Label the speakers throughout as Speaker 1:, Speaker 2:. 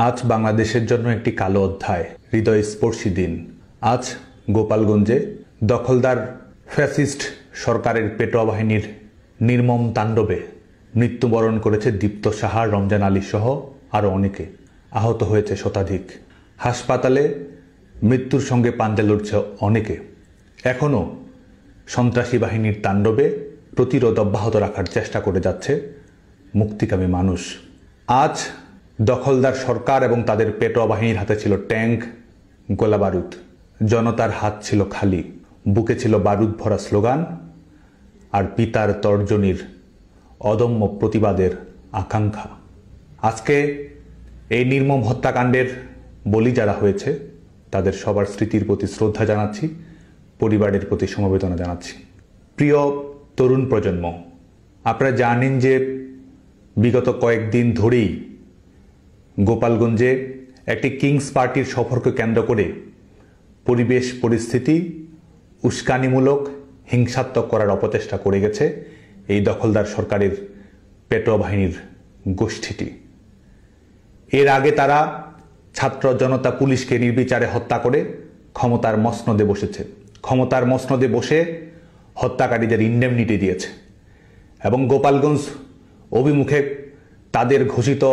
Speaker 1: আজ বাংলাদেশের জন্য একটি কালো অধ্যায়, হৃদয়স্পর্শী দিন। আজ গোপালগঞ্জে দখলদার ফ্যাসিস্ট সরকারের পেটোয়া বাহিনীর নির্মম তাণ্ডবে মৃত্যুবরণ করেছে দীপ্ত সাহা, রমজান আলী সহ আরও অনেকে। আহত হয়েছে শতাধিক। হাসপাতালে মৃত্যুর সঙ্গে পাঞ্জা লড়ছে অনেকে। এখনও সন্ত্রাসী বাহিনীর তাণ্ডবে প্রতিরোধ অব্যাহত রাখার চেষ্টা করে যাচ্ছে মুক্তিকামী মানুষ। আজ দখলদার সরকার এবং তাদের পেটোয়া বাহিনীর হাতে ছিল ট্যাঙ্ক, গোলাবারুদ। জনতার হাত ছিল খালি, বুকে ছিল বারুদ ভরা স্লোগান আর পিতার তর্জনীর অদম্য প্রতিবাদের আকাঙ্ক্ষা। আজকে এই নির্মম হত্যাকাণ্ডের বলি যারা হয়েছে তাদের সবার স্মৃতির প্রতি শ্রদ্ধা জানাচ্ছি, পরিবারের প্রতি সমবেদনা জানাচ্ছি। প্রিয় তরুণ প্রজন্ম, আপনারা জানেন যে বিগত কয়েকদিন ধরেই গোপালগঞ্জে একটি কিংস পার্টির সফরকে কেন্দ্র করে পরিবেশ পরিস্থিতি উস্কানিমূলক, হিংসাত্মক করার অপচেষ্টা করে গেছে এই দখলদার সরকারের পেটোয়া বাহিনীর গোষ্ঠীটি। এর আগে তারা ছাত্র জনতা পুলিশকে নির্বিচারে হত্যা করে ক্ষমতার মসনদে বসেছে। ক্ষমতার মসনদে বসে হত্যাকারীদের ইন্ডেমনিটি দিয়েছে এবং গোপালগঞ্জ অভিমুখে তাদের ঘোষিত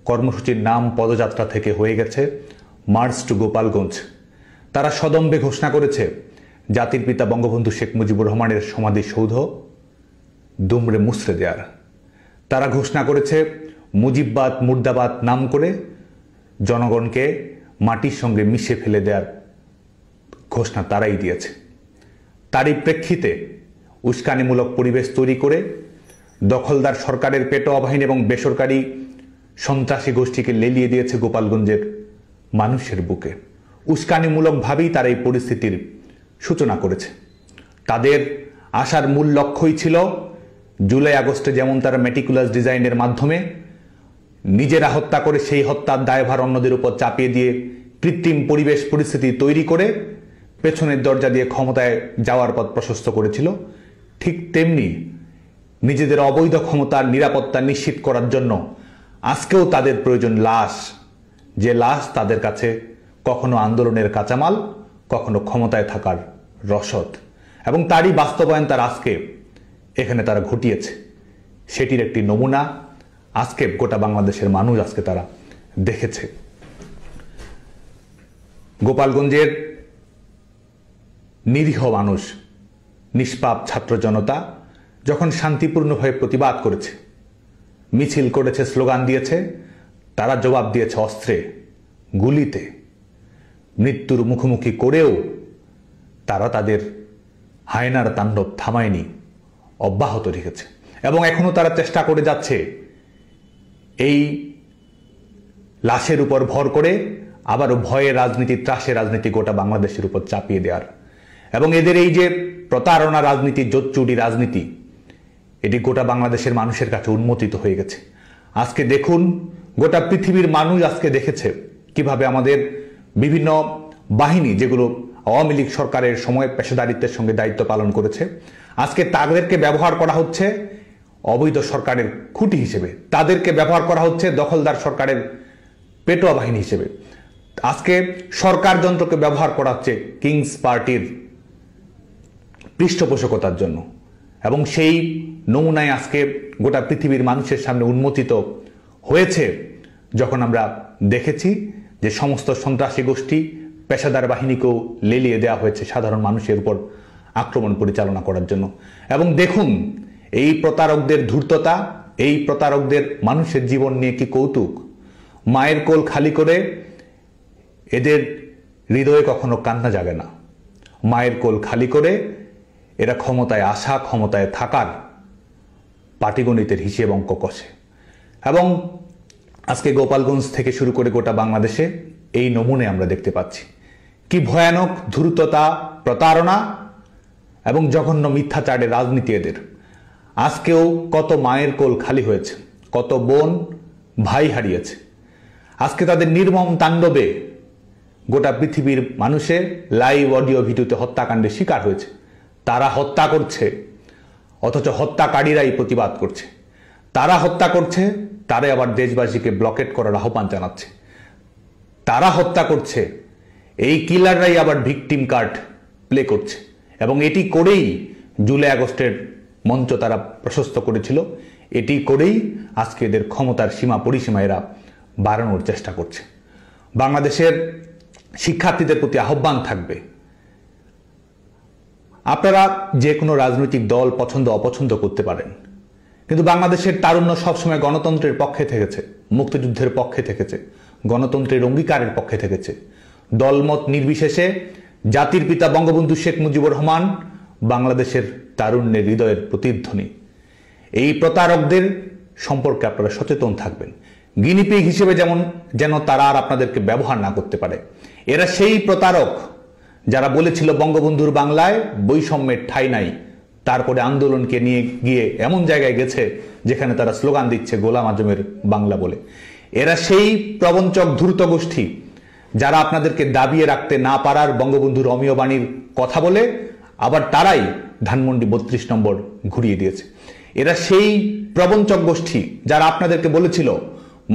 Speaker 1: কর্মসূচির নাম পদযাত্রা থেকে হয়ে গেছে মার্চ টু গোপালগঞ্জ। তারা সদম্ভে ঘোষণা করেছে জাতির পিতা বঙ্গবন্ধু শেখ মুজিবুর রহমানের সমাধিসৌধ দুমড়ে মুচড়ে দেওয়ার। তারা ঘোষণা করেছে মুজিববাদ মুর্দাবাদ নাম করে জনগণকে মাটির সঙ্গে মিশে ফেলে দেওয়ার ঘোষণা তারাই দিয়েছে। তারই প্রেক্ষিতে উস্কানিমূলক পরিবেশ তৈরি করে দখলদার সরকারের পেটোয়া বাহিনী এবং বেসরকারি সন্ত্রাসী গোষ্ঠীকে লেলিয়ে দিয়েছে গোপালগঞ্জের মানুষের বুকে। উস্কানিমূলকভাবেই তারা এই পরিস্থিতির সূচনা করেছে। তাদের আসার মূল লক্ষ্যই ছিল জুলাই আগস্টে যেমন তারা মেটিকুলাস ডিজাইনের মাধ্যমে নিজেরা হত্যা করে সেই হত্যার দায়ভার অন্যদের উপর চাপিয়ে দিয়ে কৃত্রিম পরিবেশ পরিস্থিতি তৈরি করে পেছনের দরজা দিয়ে ক্ষমতায় যাওয়ার পথ প্রশস্ত করেছিল, ঠিক তেমনি নিজেদের অবৈধ ক্ষমতার নিরাপত্তা নিশ্চিত করার জন্য আজকেও তাদের প্রয়োজন লাশ, যে লাশ তাদের কাছে কখনো আন্দোলনের কাঁচামাল, কখনো ক্ষমতায় থাকার রসদ, এবং তারই বাস্তবায়ন তার আজকে এখানে তারা ঘটিয়েছে। সেটির একটি নমুনা আজকে গোটা বাংলাদেশের মানুষ আজকে তারা দেখেছে। গোপালগঞ্জের নিরীহ মানুষ, নিষ্পাপ ছাত্র জনতা যখন শান্তিপূর্ণভাবে প্রতিবাদ করেছে, মিছিল করেছে, স্লোগান দিয়েছে, তারা জবাব দিয়েছে অস্ত্রে, গুলিতে। মৃত্যুর মুখোমুখি করেও তারা তাদের হায়নার তাণ্ডব থামায়নি, অব্যাহত রেখেছে এবং এখনো তারা চেষ্টা করে যাচ্ছে এই লাশের উপর ভর করে আবারও ভয়ের রাজনীতি, ত্রাসের রাজনীতি গোটা বাংলাদেশের উপর চাপিয়ে দেওয়ার। এবং এদের এই যে প্রতারণা রাজনীতি, জোচ্চুরি রাজনীতি, এটি গোটা বাংলাদেশের মানুষের কাছে উন্মোচিত হয়ে গেছে। আজকে দেখুন, গোটা পৃথিবীর মানুষ আজকে দেখেছে কিভাবে আমাদের বিভিন্ন বাহিনী, যেগুলো আওয়ামী লীগ সরকারের সময় পেশাদারিত্বের সঙ্গে দায়িত্ব পালন করেছে, আজকে তাদেরকে ব্যবহার করা হচ্ছে অবৈধ সরকারের খুঁটি হিসেবে, তাদেরকে ব্যবহার করা হচ্ছে দখলদার সরকারের পেটোয়া বাহিনী হিসেবে। আজকে সরকার যন্ত্রকে ব্যবহার করা হচ্ছে কিংস পার্টির পৃষ্ঠপোষকতার জন্য, এবং সেই নমুনায় আজকে গোটা পৃথিবীর মানুষের সামনে উন্মোচিত হয়েছে যখন আমরা দেখেছি যে সমস্ত সন্ত্রাসী গোষ্ঠী, পেশাদার বাহিনীকেও লেলিয়ে দেওয়া হয়েছে সাধারণ মানুষের উপর আক্রমণ পরিচালনা করার জন্য। এবং দেখুন এই প্রতারকদের ধূর্ততা, এই প্রতারকদের মানুষের জীবন নিয়ে কি কৌতুক। মায়ের কোল খালি করে এদের হৃদয়ে কখনো কান্না জাগে না। মায়ের কোল খালি করে এরা ক্ষমতায় আসা, ক্ষমতায় থাকার পাটিগণিতের হিসেব অঙ্ক কষে। এবং আজকে গোপালগঞ্জ থেকে শুরু করে গোটা বাংলাদেশে এই নমুনে আমরা দেখতে পাচ্ছি কি ভয়ানক ধূর্ততা, প্রতারণা এবং জঘন্য মিথ্যাচারের রাজনীতি এদের। আজকেও কত মায়ের কোল খালি হয়েছে, কত বোন ভাই হারিয়েছে। আজকে তাদের নির্মম তাণ্ডবে গোটা পৃথিবীর মানুষের লাইভ অডিও ভিডিওতে হত্যাকাণ্ডের শিকার হয়েছে। তারা হত্যা করছে, অথচ হত্যাকারীরাই প্রতিবাদ করছে। তারা হত্যা করছে, তারাই আবার দেশবাসীকে ব্লকেট করার আহ্বান জানাচ্ছে। তারা হত্যা করছে, এই কিলাররাই আবার ভিকটিম কার্ড প্লে করছে, এবং এটি করেই জুলাই আগস্টের মঞ্চ তারা প্রশস্ত করেছিল, এটি করেই আজকে এদের ক্ষমতার সীমা পরিসীমা এরা বাড়ানোর চেষ্টা করছে। বাংলাদেশের শিক্ষার্থীদের প্রতি আহ্বান থাকবে, আপনারা যে কোনো রাজনৈতিক দল পছন্দ অপছন্দ করতে পারেন, কিন্তু বাংলাদেশের তারুণ্য সবসময় গণতন্ত্রের পক্ষে থেকেছে, মুক্তিযুদ্ধের পক্ষে থেকেছে, গণতন্ত্রের অঙ্গীকারের পক্ষে থেকেছে। দলমত নির্বিশেষে জাতির পিতা বঙ্গবন্ধু শেখ মুজিবুর রহমান বাংলাদেশের তারুণ্যের হৃদয়ের প্রতিধ্বনি। এই প্রতারকদের সম্পর্কে আপনারা সচেতন থাকবেন, গিনিপিগ হিসেবে যেন তারা আর আপনাদেরকে ব্যবহার না করতে পারে। এরা সেই প্রতারক যারা বলেছিল বঙ্গবন্ধুর বাংলায় বৈষম্যের ঠাঁই নাই, তারপরে আন্দোলনকে নিয়ে গিয়ে এমন জায়গায় গেছে যেখানে তারা স্লোগান দিচ্ছে গোলাম আজমের বাংলা বলে। এরা সেই প্রবঞ্চক ধূর্ত গোষ্ঠী যারা আপনাদেরকে দাবিয়ে রাখতে না পারার বঙ্গবন্ধুর অমীয় বাণীর কথা বলে আবার তারাই ধানমন্ডি 32 নম্বর ঘুরিয়ে দিয়েছে। এরা সেই প্রবঞ্চক গোষ্ঠী যারা আপনাদেরকে বলেছিল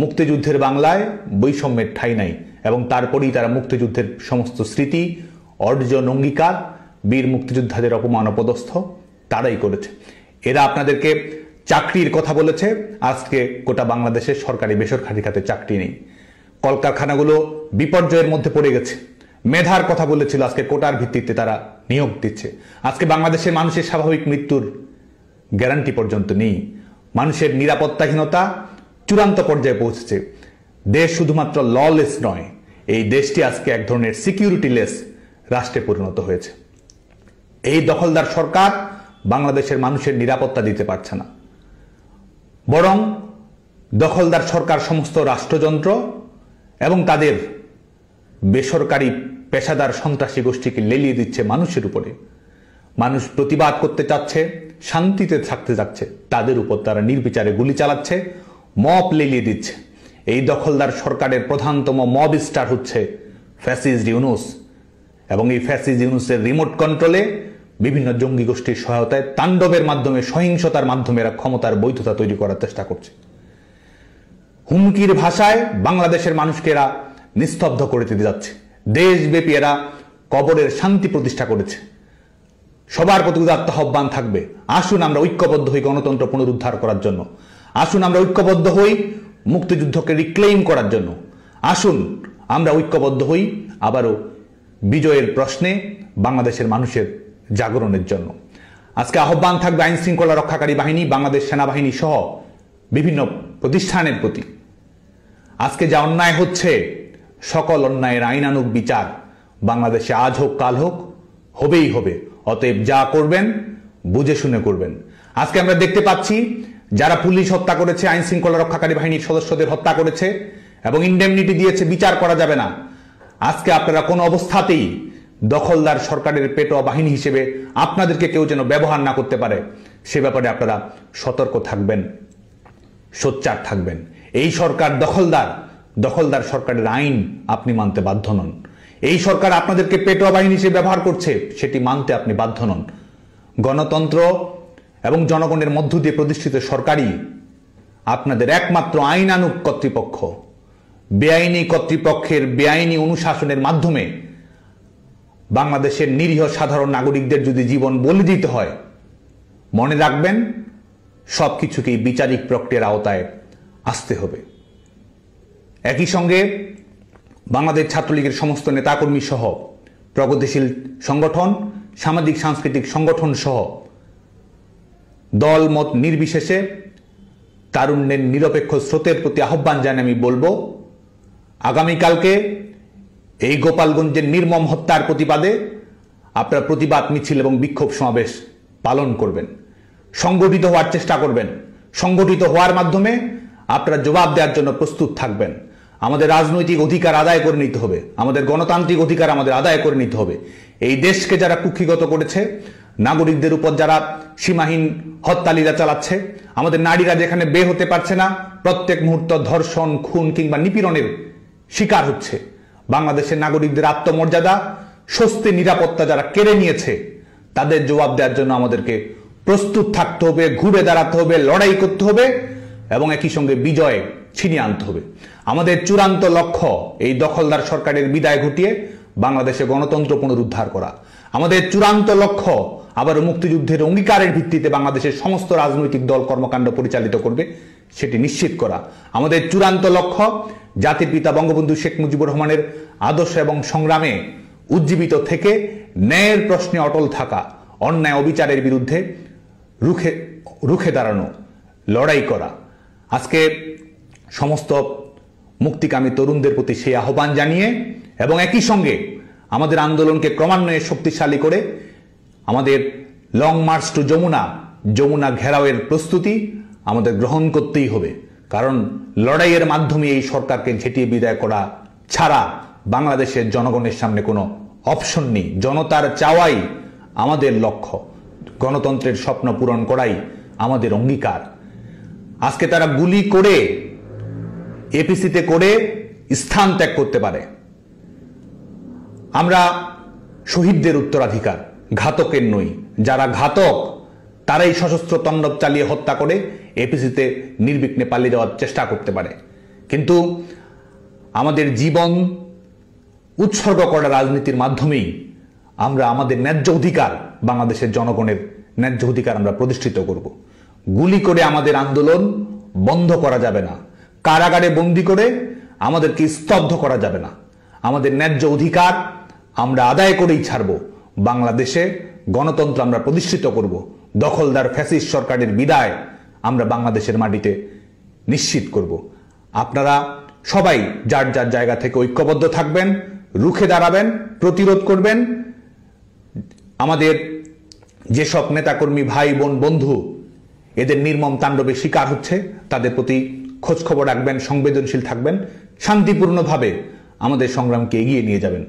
Speaker 1: মুক্তিযুদ্ধের বাংলায় বৈষম্যের ঠাঁই নাই, এবং তারপরেই তারা মুক্তিযুদ্ধের সমস্ত স্মৃতি, অর্জন, অঙ্গীকার, বীর মুক্তিযোদ্ধাদের অপমান অপদস্থ তারাই করেছে। এরা আপনাদেরকে চাকরির কথা বলেছে, আজকে গোটা বাংলাদেশের সরকারি বেসরকারি খাতে চাকরি নেই, কলকারখানাগুলো বিপর্যয়ের মধ্যে পড়ে গেছে। মেধার কথা বলেছিল, আজকে কোটার ভিত্তিতে তারা নিয়োগ দিচ্ছে। আজকে বাংলাদেশের মানুষের স্বাভাবিক মৃত্যুর গ্যারান্টি পর্যন্ত নেই, মানুষের নিরাপত্তাহীনতা চূড়ান্ত পর্যায়ে পৌঁছেছে। দেশ শুধুমাত্র ললেস নয়, এই দেশটি আজকে এক ধরনের সিকিউরিটিলেস রাষ্ট্রে পরিণত হয়েছে। এই দখলদার সরকার বাংলাদেশের মানুষের নিরাপত্তা দিতে পারছে না, বরং দখলদার সরকার সমস্ত রাষ্ট্রযন্ত্র এবং তাদের বেসরকারি পেশাদার সন্ত্রাসী গোষ্ঠীকে লেলিয়ে দিচ্ছে মানুষের উপরে। মানুষ প্রতিবাদ করতে চাচ্ছে, শান্তিতে থাকতে যাচ্ছে, তাদের উপর তারা নির্বিচারে গুলি চালাচ্ছে, মব লেলিয়ে দিচ্ছে। এই দখলদার সরকারের প্রধানতম মব স্টার হচ্ছে ফ্যাসিস্ট ইউনূস, এবং এই ফ্যাসিস্ট ইউনূসের রিমোট কন্ট্রোলে বিভিন্ন জঙ্গি গোষ্ঠীর সহায়তায় তাণ্ডবের মাধ্যমে, সহিংসতার মাধ্যমে এরা ক্ষমতার বৈধতা তৈরি করার চেষ্টা করছে। হুমকির ভাষায় বাংলাদেশের মানুষকে এরা নিস্তব্ধ করে দিতে যাচ্ছে। দেশব্যাপী এরা কবরের শান্তি প্রতিষ্ঠা করেছে। সবার প্রতি উদাত্ত আহ্বান থাকবে, আসুন আমরা ঐক্যবদ্ধ হই গণতন্ত্র পুনরুদ্ধার করার জন্য, আসুন আমরা ঐক্যবদ্ধ হই মুক্তিযুদ্ধকে রিক্লেইম করার জন্য, আসুন আমরা ঐক্যবদ্ধ হই আবারও বিজয়ের প্রশ্নে বাংলাদেশের মানুষের জাগরণের জন্য। আজকে আহ্বান থাকবে আইন শৃঙ্খলা রক্ষাকারী বাহিনী, বাংলাদেশ সেনাবাহিনী সহ বিভিন্ন প্রতিষ্ঠানের প্রতি। আজকে যা অন্যায় হচ্ছে, সকল অন্যায়ের আইনানুগ বিচার বাংলাদেশে আজ হোক কাল হোক হবেই হবে। অতএব যা করবেন বুঝে শুনে করবেন। আজকে আমরা দেখতে পাচ্ছি যারা পুলিশ হত্যা করেছে, আইন শৃঙ্খলা রক্ষাকারী বাহিনীর সদস্যদের হত্যা করেছে এবং ইন্ডেমনিটি দিয়েছে, বিচার করা যাবে না। আজকে আপনারা কোনো অবস্থাতেই দখলদার সরকারের পেটোয়া বাহিনী হিসেবে আপনাদেরকে কেউ যেন ব্যবহার না করতে পারে, সে ব্যাপারে আপনারা সতর্ক থাকবেন, সোচ্চার থাকবেন। এই সরকার দখলদার সরকারের আইন আপনি মানতে বাধ্য নন। এই সরকার আপনাদেরকে পেটোয়া বাহিনী হিসেবে ব্যবহার করছে, সেটি মানতে আপনি বাধ্য নন। গণতন্ত্র এবং জনগণের মধ্য দিয়ে প্রতিষ্ঠিত সরকারই আপনাদের একমাত্র আইনানুগ কর্তৃপক্ষ। বেআইনি কর্তৃপক্ষের বেআইনি অনুশাসনের মাধ্যমে বাংলাদেশের নিরীহ সাধারণ নাগরিকদের যদি জীবন বলি দিতে হয়, মনে রাখবেন সবকিছুকেই বিচারিক প্রক্রিয়ার আওতায় আসতে হবে। একই সঙ্গে বাংলাদেশ ছাত্রলীগের সমস্ত নেতাকর্মী সহ প্রগতিশীল সংগঠন, সামাজিক সাংস্কৃতিক সংগঠন সহ দল মত নির্বিশেষে তারুণ্যের নিরপেক্ষ স্রোতের প্রতি আহ্বান জানিয়ে আমি বলবো, আগামীকালকে এই গোপালগঞ্জের নির্মম হত্যার প্রতিবাদে আপনারা প্রতিবাদ মিছিল এবং বিক্ষোভ সমাবেশ পালন করবেন, সংগঠিত হওয়ার চেষ্টা করবেন। সংগঠিত হওয়ার মাধ্যমে আপনারা জবাব দেওয়ার জন্য প্রস্তুত থাকবেন। আমাদের রাজনৈতিক অধিকার আদায় করে নিতে হবে, আমাদের গণতান্ত্রিক অধিকার আমাদের আদায় করে নিতে হবে। এই দেশকে যারা কুক্ষিগত করেছে, নাগরিকদের উপর যারা সীমাহীন হত্যালীলা চালাচ্ছে, আমাদের নারীরা যেখানে বের হতে পারছে না, প্রত্যেক মুহূর্ত ধর্ষণ, খুন কিংবা নিপীড়নের শিকার হচ্ছে, বাংলাদেশের নাগরিকদের আত্মমর্যাদা, স্বস্তি, নিরাপত্তা যারা কেড়ে নিয়েছে, তাদের জবাব দেওয়ার জন্য আমাদেরকে প্রস্তুত থাকতে হবে, ঘুরে দাঁড়াতে হবে, লড়াই করতে হবে এবং একই সঙ্গে বিজয় ছিনিয়ে আনতে হবে। আমাদের চূড়ান্ত লক্ষ্য এই দখলদার সরকারের বিদায় ঘটিয়ে বাংলাদেশে গণতন্ত্র পুনরুদ্ধার করা। আমাদের চূড়ান্ত লক্ষ্য আবার মুক্তিযুদ্ধের অঙ্গীকারের ভিত্তিতে বাংলাদেশের সমস্ত রাজনৈতিক দল কর্মকাণ্ড পরিচালিত করবে সেটি নিশ্চিত করা। আমাদের চূড়ান্ত লক্ষ্য জাতির পিতা বঙ্গবন্ধু শেখ মুজিবুর রহমানের আদর্শ এবং সংগ্রামে উজ্জীবিত থেকে ন্যায়ের প্রশ্নে অটল থাকা, অন্যায় অবিচারের বিরুদ্ধে রুখে দাঁড়ানো, লড়াই করা। আজকে সমস্ত মুক্তিকামী তরুণদের প্রতি সেই আহ্বান জানিয়ে এবং একই সঙ্গে আমাদের আন্দোলনকে ক্রমান্বয়ে শক্তিশালী করে আমাদের লং মার্চ টু যমুনা ঘেরাওয়ের প্রস্তুতি আমাদের গ্রহণ করতেই হবে। কারণ লড়াইয়ের মাধ্যমে এই সরকারকে ঝেঁটিয়ে বিদায় করা ছাড়া বাংলাদেশের জনগণের সামনে কোনো অপশন নেই। জনতার চাওয়াই আমাদের লক্ষ্য, গণতন্ত্রের স্বপ্ন পূরণ করাই আমাদের অঙ্গীকার। আজকে তারা গুলি করে এপিসিতে করে স্থান ত্যাগ করতে পারে। আমরা শহীদদের উত্তরাধিকার, ঘাতকের নই। যারা ঘাতক তারাই সশস্ত্র তাণ্ডব চালিয়ে হত্যা করে এপিসিতে নির্বিঘ্নে পালিয়ে যাওয়ার চেষ্টা করতে পারে। কিন্তু আমাদের জীবন উৎসর্গ করা রাজনীতির মাধ্যমেই আমরা আমাদের ন্যায্য অধিকার, বাংলাদেশের জনগণের ন্যায্য অধিকার আমরা প্রতিষ্ঠিত করব। গুলি করে আমাদের আন্দোলন বন্ধ করা যাবে না, কারাগারে বন্দী করে আমাদেরকে স্তব্ধ করা যাবে না। আমাদের ন্যায্য অধিকার আমরা আদায় করেই ছাড়ব। বাংলাদেশে গণতন্ত্র আমরা প্রতিষ্ঠিত করব। দখলদার ফ্যাসিস্ট সরকারের বিদায় আমরা বাংলাদেশের মাটিতে নিশ্চিত করব। আপনারা সবাই যার যার জায়গা থেকে ঐক্যবদ্ধ থাকবেন, রুখে দাঁড়াবেন, প্রতিরোধ করবেন। আমাদের যেসব নেতাকর্মী, ভাই বোন, বন্ধু এদের নির্মম তাণ্ডবে শিকার হচ্ছে তাদের প্রতি খোঁজ খবর রাখবেন, সংবেদনশীল থাকবেন, শান্তিপূর্ণভাবে আমাদের সংগ্রামকে এগিয়ে নিয়ে যাবেন।